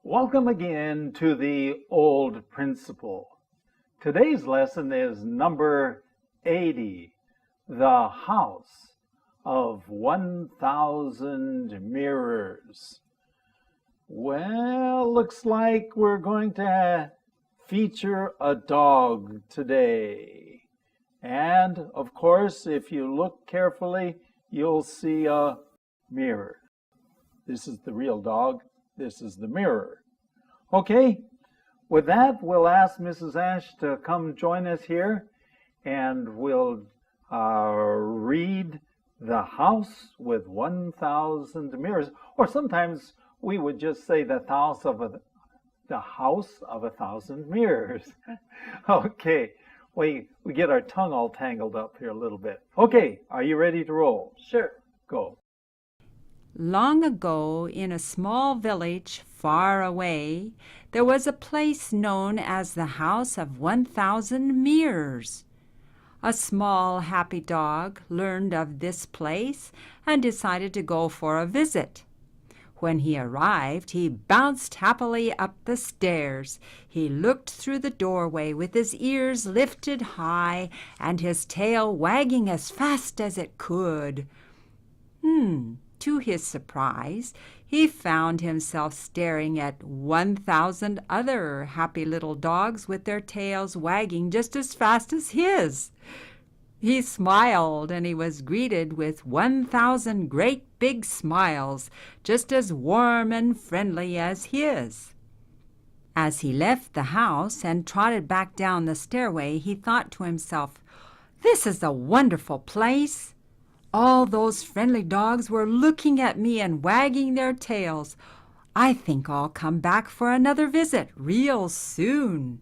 Welcome again to the Old Principle. Today's lesson is number 80, The House of 1,000 Mirrors. Well, looks like we're going to feature a dog today. And, of course, if you look carefully, you'll see a mirror. This is the real dog. This is the mirror. Okay, with that, we'll ask Mrs. Ash to come join us here, and we'll read The House with 1,000 Mirrors. Or sometimes we would just say the house of a 1,000 mirrors. Okay, we get our tongue all tangled up here a little bit. Okay, are you ready to roll? Sure. Go. Long ago, in a small village far away, there was a place known as the House of 1,000 Mirrors. A small, happy dog learned of this place and decided to go for a visit. When he arrived, he bounced happily up the stairs. He looked through the doorway with his ears lifted high and his tail wagging as fast as it could. To his surprise, he found himself staring at 1,000 other happy little dogs with their tails wagging just as fast as his. He smiled, and he was greeted with 1,000 great big smiles, just as warm and friendly as his. As he left the house and trotted back down the stairway, he thought to himself, "This is a wonderful place. All those friendly dogs were looking at me and wagging their tails. I think I'll come back for another visit real soon."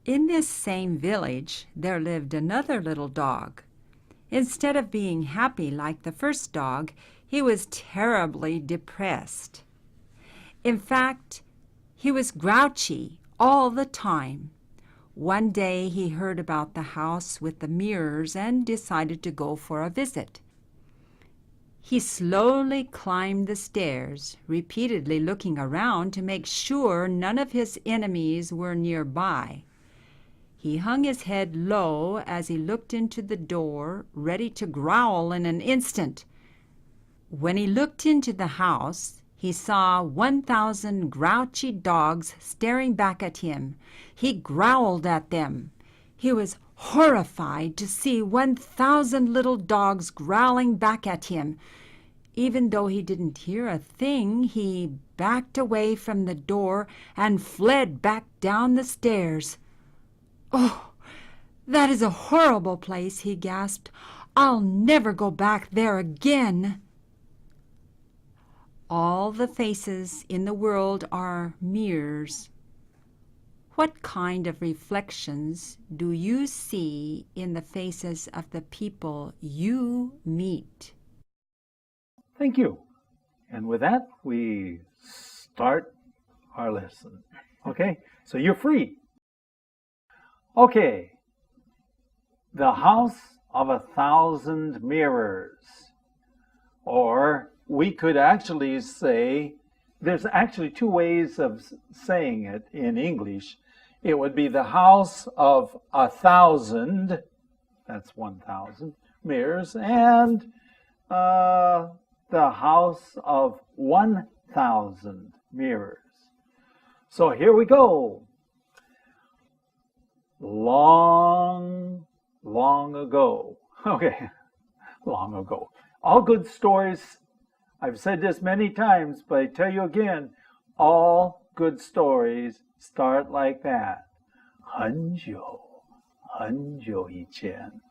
In this same village, there lived another little dog. Instead of being happy like the first dog, he was terribly depressed. In fact, he was grouchy all the time. One day he heard about the house with the mirrors and decided to go for a visit. He slowly climbed the stairs, repeatedly looking around to make sure none of his enemies were nearby. He hung his head low as he looked into the door, ready to growl in an instant. When he looked into the house, he saw 1,000 grouchy dogs staring back at him. He growled at them. He was horrified to see 1,000 little dogs growling back at him. Even though he didn't hear a thing, he backed away from the door and fled back down the stairs. "Oh, that is a horrible place," he gasped. "I'll never go back there again." All the faces in the world are mirrors. What kind of reflections do you see in the faces of the people you meet? Thank you. And with that, we start our lesson. Okay, so you're free. Okay, the House of 1,000 Mirrors. Or we could actually say, there's actually two ways of saying it in English. It would be the House of 1,000, that's 1,000 mirrors, and the House of 1,000 mirrors. So here we go. Long, long ago. Okay, long ago. All good stories, I've said this many times, but I tell you again, all good stories start like that. 很久,很久以前.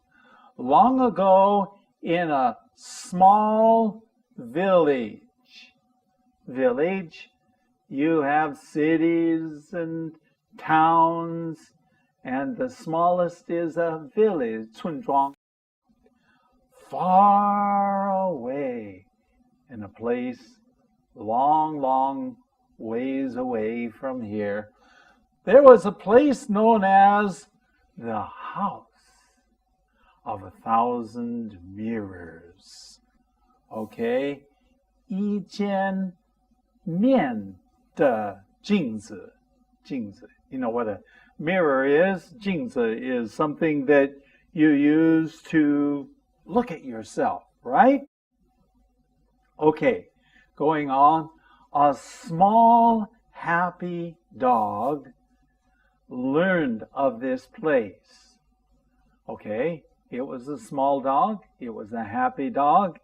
Long ago in a small village. Village, you have cities and towns, and the smallest is a village, 村庄. Far away in a place long, long ways away from here, there was a place known as the House of 1,000 Mirrors. Okay, 一间面的镜子，镜子. You know what a mirror is? 镜子 is something that you use to look at yourself, right? Okay, going on. A small, happy dog learned of this place. Okay, it was a small dog. It was a happy dog.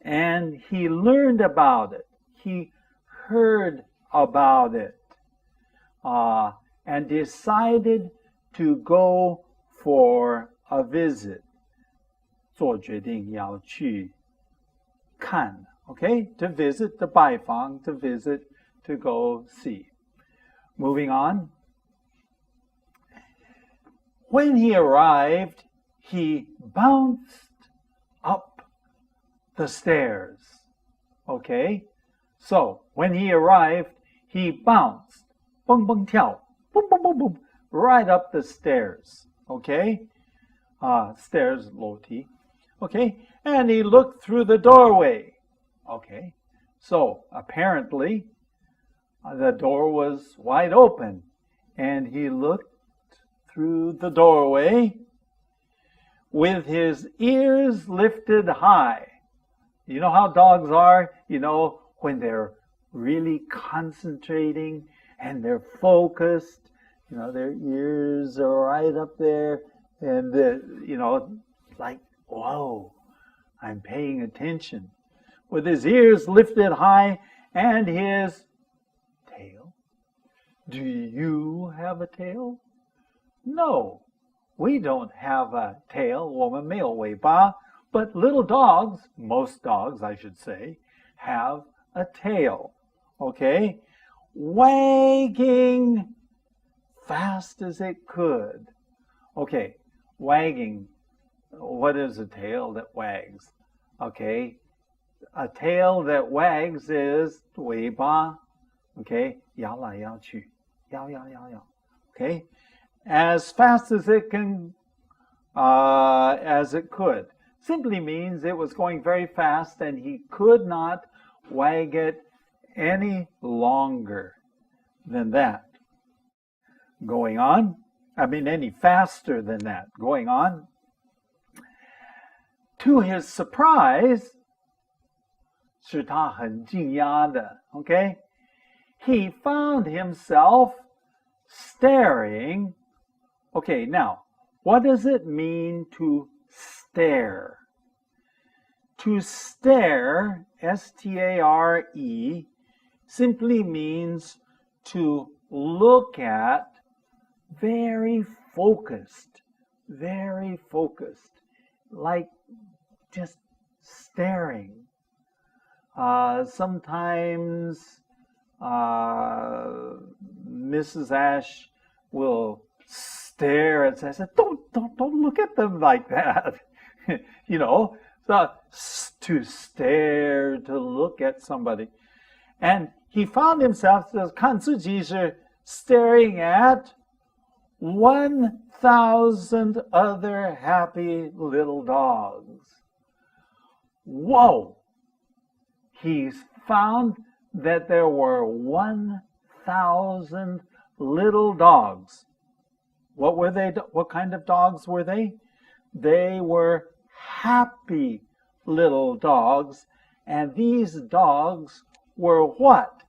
And he learned about it. He heard about it. And decided to go for a visit. 做决定要去看. Okay, to visit, to 拜访, to visit, to go see. Moving on. When he arrived, he bounced up the stairs. Okay, so when he arrived, he bounced, 蹦蹦跳, boom, boom, boom, boom, right up the stairs. Okay, stairs, 楼梯. Okay, and he looked through the doorway. Okay, so apparently the door was wide open, and he looked through the doorway with his ears lifted high. You know how dogs are, you know, when they're really concentrating and they're focused, you know, their ears are right up there, and, you know, like, whoa, I'm paying attention. With his ears lifted high and his tail. Do you have a tail? No, we don't have a tail. 我们没有尾巴. But little dogs, most dogs I should say, have a tail. Okay? Wagging fast as it could. Okay, wagging. What is a tail that wags? Okay, a tail that wags is 尾巴. Okay, 摇来摇去, 摇摇摇摇. Okay, as fast as it can, as it could. Simply means it was going very fast and he could not wag it any longer than that. Going on, any faster than that. Going on. To his surprise, 是他很惊讶的, okay? He found himself staring. Okay, now, what does it mean to stare? To stare, S-T-A-R-E, simply means to look at very focused, like just staring. Sometimes Mrs. Ash will stare and say, don't look at them like that. You know, so to stare, to look at somebody. And he found himself, 看自己是 staring at 1,000 other happy little dogs. Whoa! He's found that there were 1,000 little dogs. What were they? What kind of dogs were they? They were happy little dogs, and these dogs were what?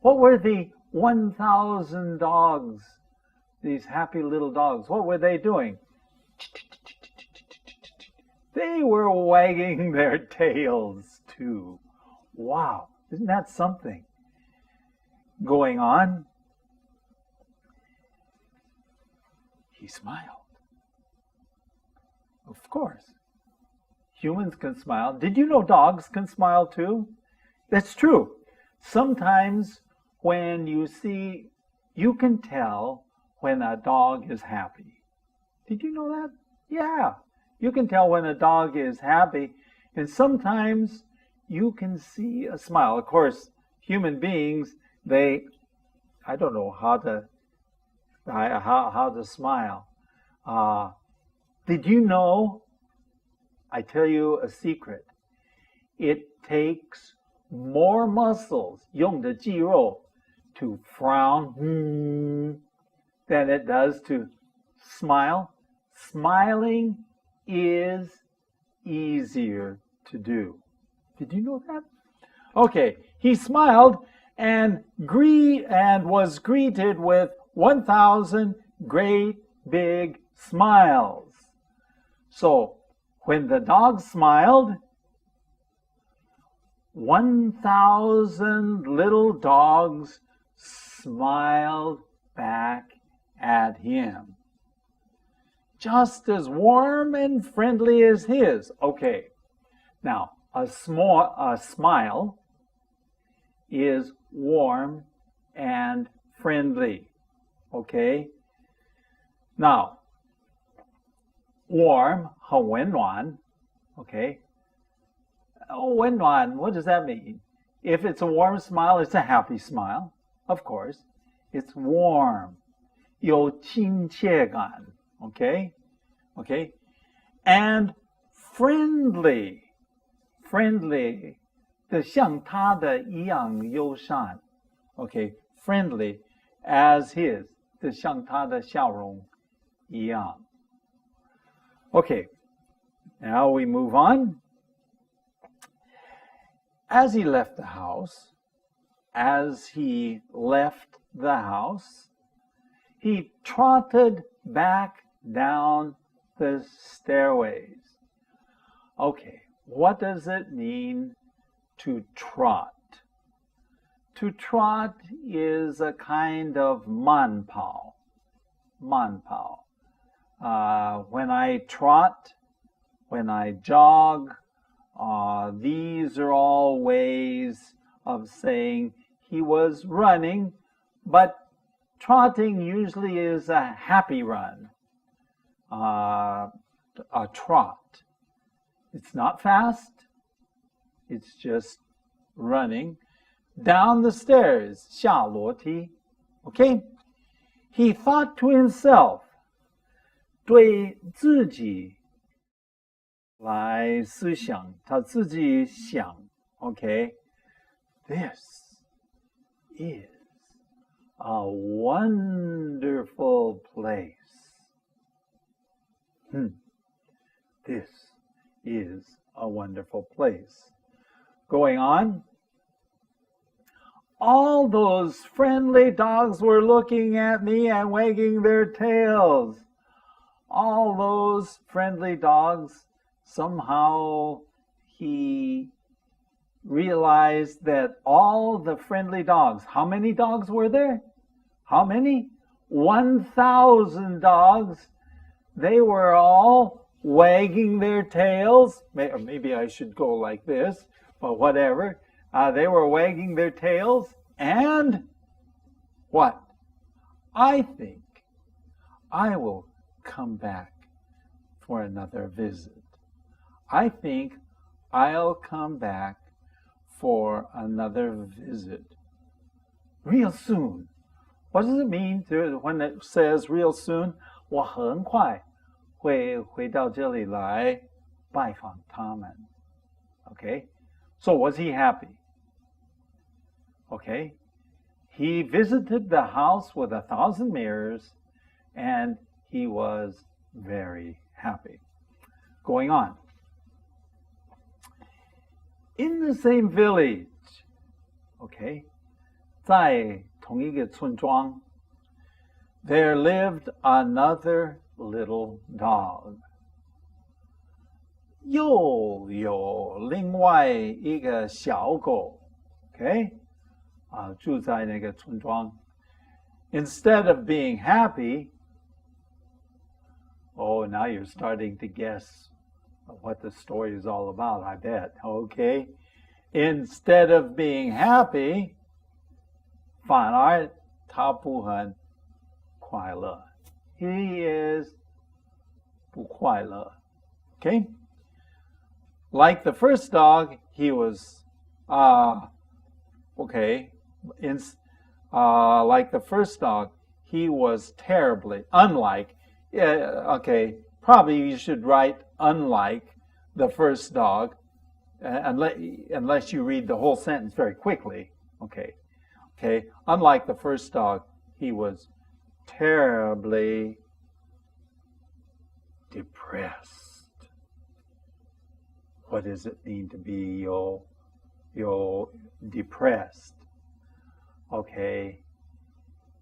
What were the 1,000 dogs? These happy little dogs, what were they doing? They were wagging their tails too. Wow, isn't that something? Going on, he smiled. Of course, humans can smile. Did you know dogs can smile too? That's true. Sometimes when you see, you can tell when a dog is happy. Did you know that? Yeah, you can tell when a dog is happy, and sometimes you can see a smile. Of course, human beings, I don't know how to smile. Did you know? I tell you a secret. It takes more muscles, 用的肌肉 to frown than it does to smile. Smiling is easier to do. Did you know that? Okay, he smiled and was greeted with 1,000 great big smiles. So when the dog smiled, 1,000 little dogs smiled back at him, just as warm and friendly as his. Okay, now a smile is warm and friendly. Okay, now warm 很温暖. Okay, oh, 温暖, what does that mean? If it's a warm smile, it's a happy smile. Of course, it's warm. 有亲切感. Okay, okay, and friendly, friendly. 的像他的一样友善. Okay, friendly as his. 的像他的笑容一样. Okay, now we move on. As he left the house, he trotted back down the stairways. Okay, what does it mean to trot? To trot is a kind of 慢跑. 慢跑. When I trot, when I jog, these are all ways of saying he was running, but trotting usually is a happy run, a trot. It's not fast, it's just running down the stairs, 下楼梯. Okay? He thought to himself, 对自己来思想, 他自己想, okay? This is a wonderful place. This is a wonderful place. Going on, all those friendly dogs were looking at me and wagging their tails. All those friendly dogs, somehow he realized that all the friendly dogs, how many dogs were there? How many? 1,000 dogs. They were all wagging their tails. Maybe I should go like this, but whatever. They were wagging their tails. And what? I think I will come back for another visit. I think I'll come back for another visit. Real soon. What does it mean when it says real soon? 我很快会回到这里来拜访他们. Okay? So was he happy? Okay? He visited the house with 1,000 mirrors and he was very happy. Going on. In the same village, okay, 在同一个村庄, there lived another little dog. 又有另外一个小狗, okay? 住在那个村庄. Instead of being happy, oh, now you're starting to guess what the story is all about, I bet. Okay? Instead of being happy, 反而他不很快乐. He is 不快乐. Okay? Like the first dog, he was okay. Like the first dog, he was terribly unlike. Okay, probably you should write unlike the first dog, unless you read the whole sentence very quickly. Okay, Okay, unlike the first dog, he was terribly depressed. What does it mean to be depressed? Okay,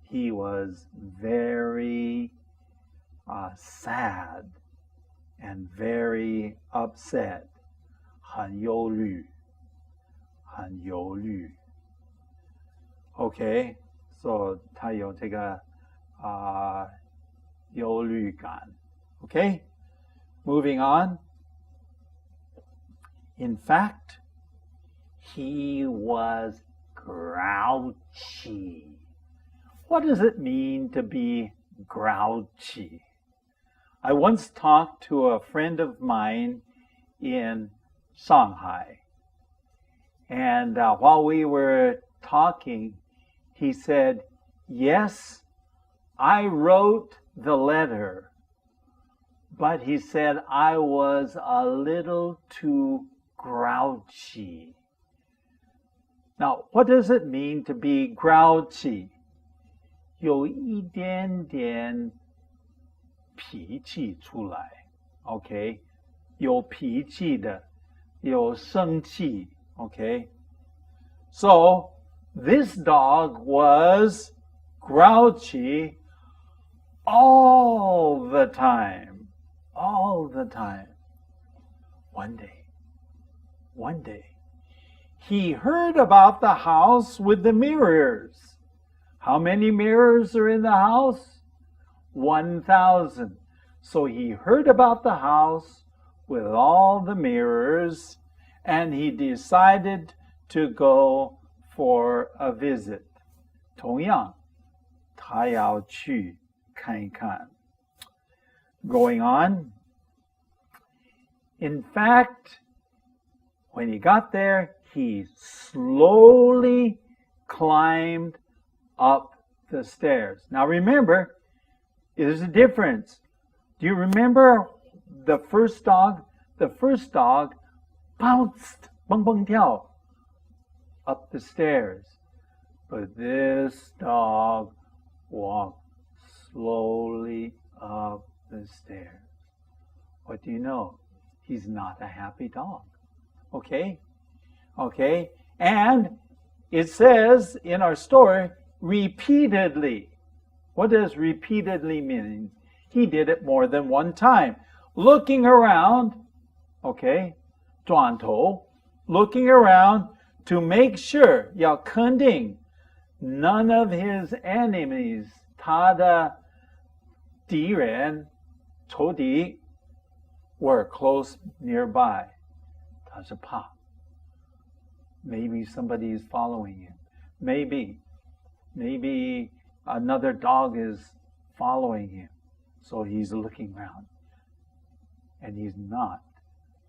he was very sad and very upset. 很忧虑，很忧虑。Okay, so 他有这个忧虑感。Okay, moving on. In fact, he was grouchy. What does it mean to be grouchy? I once talked to a friend of mine in Shanghai, and while we were talking, he said, yes, I wrote the letter, but he said I was a little too grouchy. Now, what does it mean to be grouchy? 有一点点脾气出来 ，OK， 有脾气的，有生气 ，OK。So this dog was grouchy all the time, all the time. One day, he heard about the house with the mirrors. How many mirrors are in the house? 1,000. So he heard about the house with all the mirrors, and he decided to go for a visit. 同样，他要去看一看。Going on. In fact, when he got there, he slowly climbed up the stairs. Now remember, there's a difference. Do you remember the first dog? The first dog bounced, 蹦蹦跳, up the stairs. But this dog walked slowly up the stairs. What do you know? He's not a happy dog. Okay? Okay? And it says in our story, repeatedly. What does repeatedly mean? He did it more than one time. Looking around, okay, 转头, looking around to make sure, 要肯定, none of his enemies, 他的敌人, 仇敌, were close nearby. 他是怕. Maybe somebody is following him. Maybe another dog is following him. So he's looking around. And he's not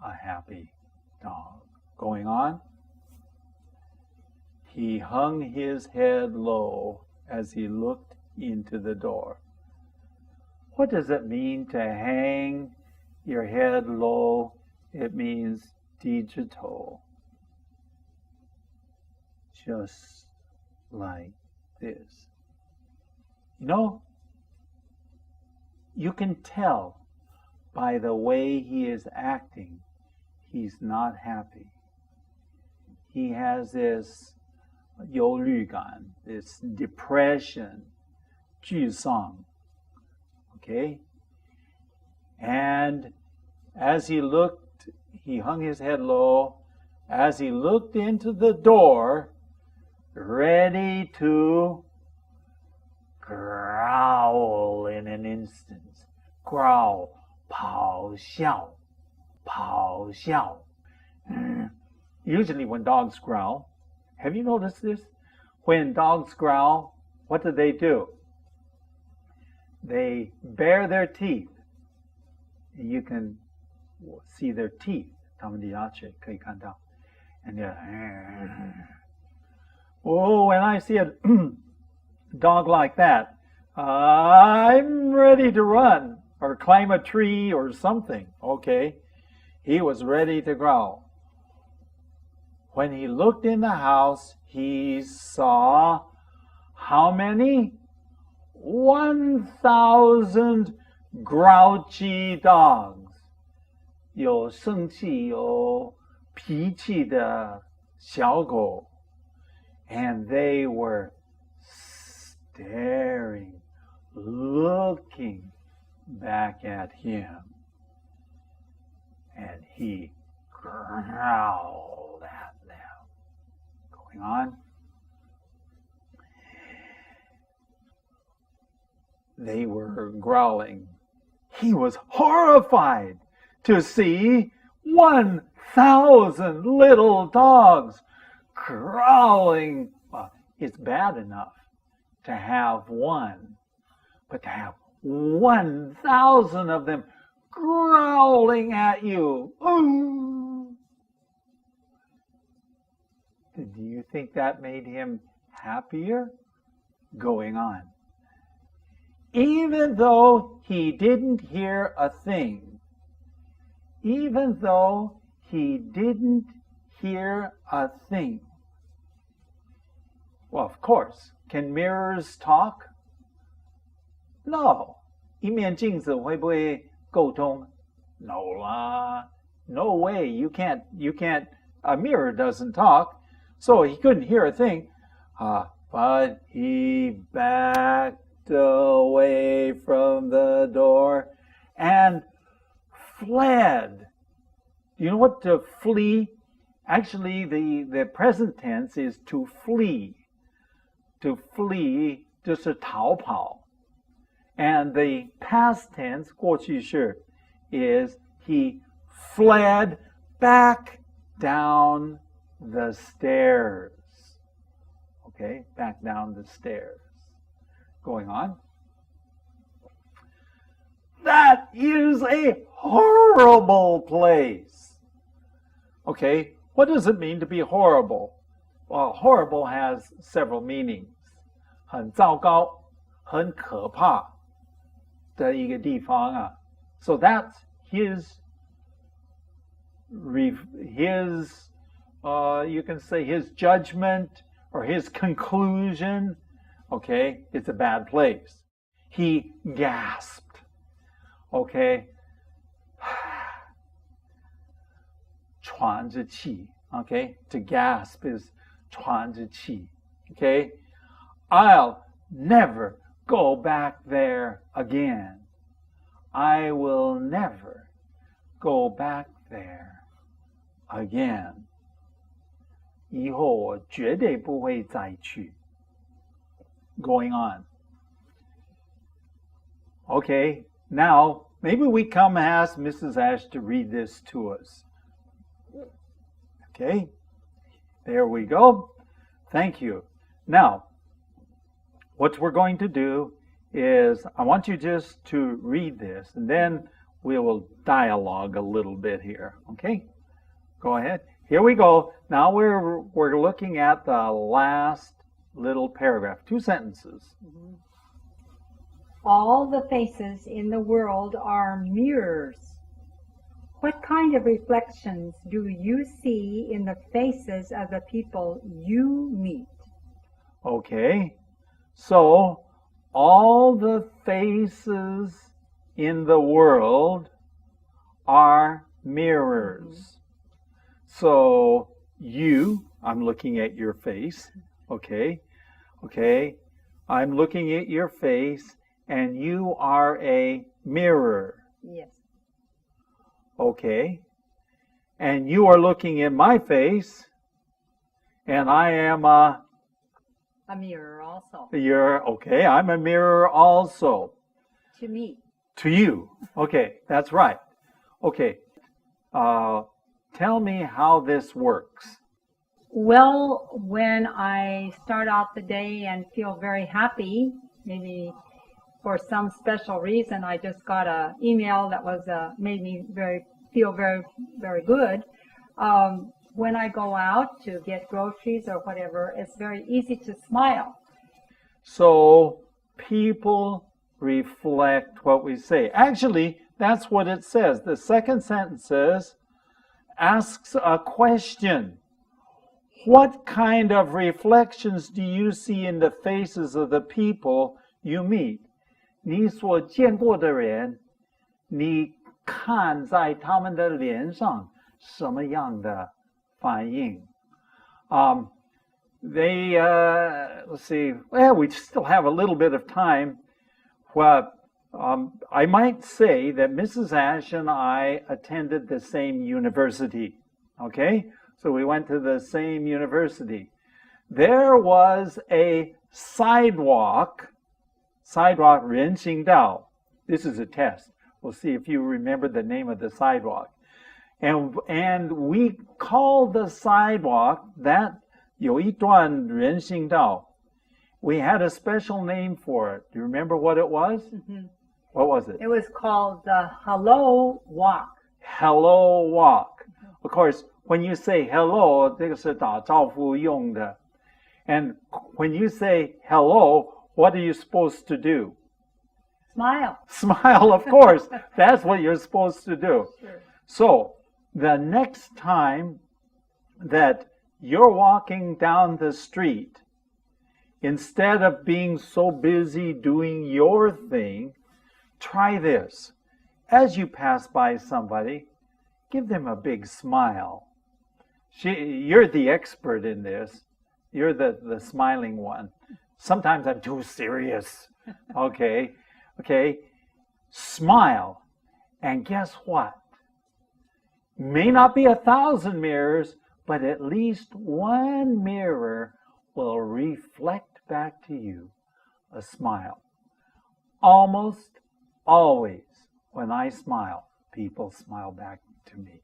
a happy dog. Going on. He hung his head low as he looked into the door. What does it mean to hang your head low? It means digital. Just like this. You know, you can tell by the way he is acting, he's not happy. He has this 忧虑感, this depression, 沮丧. Okay? And as he looked, he hung his head low. As he looked into the door, ready to growl in an instant. Growl, 咆哮, 咆哮. Usually when dogs growl, have you noticed this? When dogs growl, what do? They bare their teeth. You can see their teeth. 他们的牙齿可以看到. And they're, oh, when I see a dog like that, I'm ready to run or climb a tree or something. Okay, he was ready to growl. When he looked in the house, he saw How many? 1,000 grouchy dogs. 有生气有脾气的小狗。And they were staring, looking back at him. And he growled at them. Going on. They were growling. He was horrified to see 1,000 little dogs growling. Well, it's bad enough to have one, but to have 1,000 of them growling at you. Ooh. Do you think that made him happier? Going on. Even though he didn't hear a thing, even though he didn't hear a thing. Well, of course, can mirrors talk? No. 一面镜子会不会沟通? No lah. No way. You can't, a mirror doesn't talk. So he couldn't hear a thing. But he backed away from the door and fled. You know what to flee? Actually, the present tense is to flee. To flee 就是逃跑. And the past tense, 过去式, is he fled back down the stairs. Okay, back down the stairs. Going on. That is a horrible place. Okay, what does it mean to be horrible? Well, horrible has several meanings. 很糟糕，很可怕的一个地方啊。So that's his you can say his judgment or his conclusion. Okay, it's a bad place. He gasped. Okay. 喘着气. Okay, to gasp is 喘着气. Okay, I'll never go back there again. I will never go back there again. 以后我绝对不会再去. Going on. Okay, now maybe we come ask Mrs. Ash to read this to us. Okay, there we go. Thank you. Now, what we're going to do is I want you just to read this, and then we will dialogue a little bit here. Okay, go ahead. Here we go. Now we're looking at the last little paragraph, 2 sentences. Mm-hmm. All the faces in the world are mirrors. What kind of reflections do you see in the faces of the people you meet? Okay, so all the faces in the world are mirrors. Mm-hmm. So you, I'm looking at your face, okay, I'm looking at your face, and you are a mirror. Yes. Okay, and you are looking at my face, and I am a mirror also. Okay, I'm a mirror also. To me. To you. Okay, that's right. Okay, tell me how this works. Well, when I start out the day and feel very happy, maybe for some special reason, I just got an email that was made me feel very, very good. When I go out to get groceries or whatever, it's very easy to smile. So people reflect what we say. Actually, that's what it says. The second sentence says, asks a question. What kind of reflections do you see in the faces of the people you meet? 你所见过的人，你看在他们的脸上什么样的反应？ let's see, well, we still have a little bit of time. Well, I might say that Mrs. Ash and I attended the same university. Okay? So we went to the same university. There was a sidewalk, 人行道. This is a test. We'll see if you remember the name of the sidewalk. And we called the sidewalk that 有一段人行道. We had a special name for it. Do you remember what it was? Mm-hmm. What was it? It was called the Hello Walk. Hello Walk. Of course, when you say hello, 这个是打招呼用的. And when you say hello, what are you supposed to do? Smile. Smile, of course. That's what you're supposed to do. Sure. So, the next time that you're walking down the street, instead of being so busy doing your thing, try this. As you pass by somebody, give them a big smile. You're the expert in this. You're the smiling one. Sometimes I'm too serious. Okay. Smile. And guess what? May not be 1,000 mirrors, but at least one mirror will reflect back to you a smile. Almost always when I smile, people smile back to me.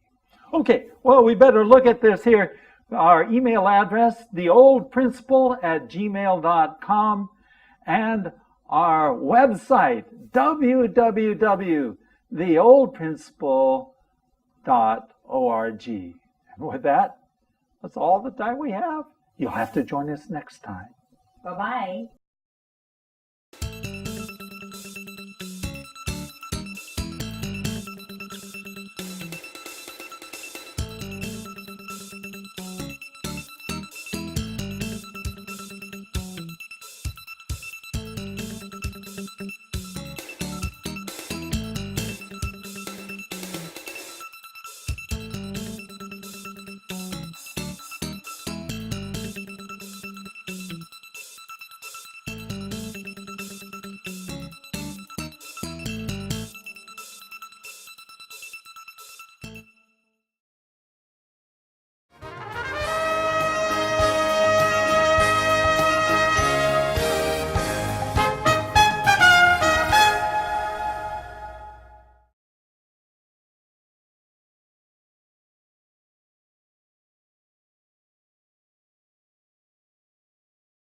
Okay, well, we better look at this here. Our email address, theoldprinciple@gmail.com, and our website, www.theoldprinciple.org. And with that, that's all the time we have. You'll have to join us next time. Bye-bye.